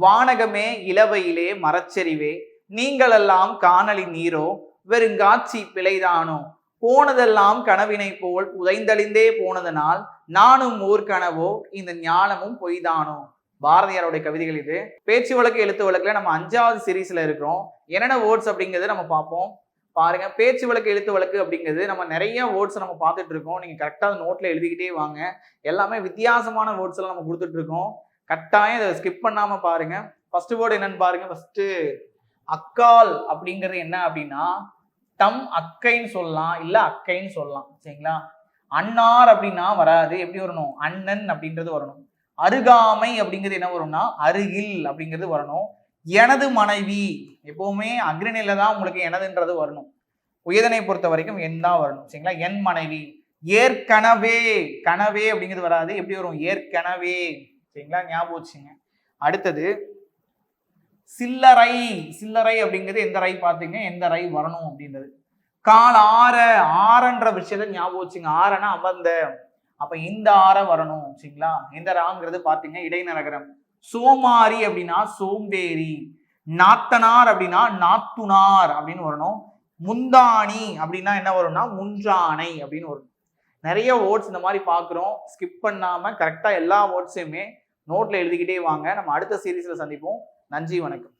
வானகமே இளவையிலே மரச்செறிவே நீங்களெல்லாம் காணலி நீரோ வெறுங்காட்சி பிழைதானோ போனதெல்லாம் கனவினை போல் உதைந்தழிந்தே போனதனால் நானும் ஓர் கனவோ இந்த ஞானமும் பொய்தானோ. பாரதியாருடைய கவிதைகள் இது. பேச்சு வழக்கு எழுத்து வழக்குல நம்ம 5வது சீரீஸ்ல இருக்கிறோம். என்னென்ன வேர்ட்ஸ் அப்படிங்கிறது நம்ம பார்ப்போம். பாருங்க, பேச்சு வழக்கு எழுத்து வழக்கு அப்படிங்கிறது நம்ம நிறைய வேர்ட்ஸ் நம்ம பார்த்துட்டு இருக்கோம். நீங்க கரெக்டா நோட்ல எழுதிக்கிட்டே வாங்க. எல்லாமே வித்தியாசமான வேர்ட்ஸ் எல்லாம் நம்ம கொடுத்துட்டு இருக்கோம். கட்டாயம் இதை ஸ்கிப் பண்ணாம பாருங்க. ஃபர்ஸ்ட் வேர்டு என்னன்னு பாருங்க. ஃபர்ஸ்ட் அக்கால் அப்படிங்கிறது என்ன அப்படின்னா தம் அக்கைன்னு சொல்லலாம், இல்ல அக்கைன்னு சொல்லலாம். சரிங்களா? அன்னார் அப்படின்னா வராது. எப்படி வரணும்? அண்ணன் அப்படின்றது வரணும். அருகாமை அப்படிங்கிறது என்ன வரும்னா அருகில் அப்படிங்கிறது வரணும். எனது மனைவி எப்பவுமே அக்ரணியில தான் உங்களுக்கு எனதுன்றது வரணும். உயர்தனை பொறுத்த வரைக்கும் என் தான் வரணும். சரிங்களா? என் மனைவி. ஏற்கனவே, கனவே அப்படிங்கிறது வராது. எப்படி வரும்? ஏற்கனவே. சரிங்களா? ஞாபகம் வச்சுங்க. அடுத்தது சில்லறை. சில்லறை அப்படிங்கிறது எந்த ரை பார்த்தீங்க, எந்த ரை வரணும் அப்படின்றது. கால் ஆற, ஆறன்ற விஷயத்த ஞாபகம் வச்சுங்க. ஆறனா அமர்ந்த, அப்ப இந்த ஆற வரணும். சரிங்களா? இந்த ராங்கிறது பாத்தீங்க இடைநரகரம். சோமாரி அப்படின்னா சோம்பேறி. நாத்தனார் அப்படின்னா நாத்துனார் அப்படின்னு வரணும். முந்தாணி அப்படின்னா என்ன வரும்னா முன்றானை அப்படின்னு வரும். நிறைய வேர்ட்ஸ் இந்த மாதிரி பாக்குறோம். ஸ்கிப் பண்ணாம கரெக்டா எல்லா வேர்ட்ஸையுமே நோட்ல எழுதிக்கிட்டே வாங்க. நம்ம அடுத்த சீரீஸ்ல சந்திப்போம். நன்றி, வணக்கம்.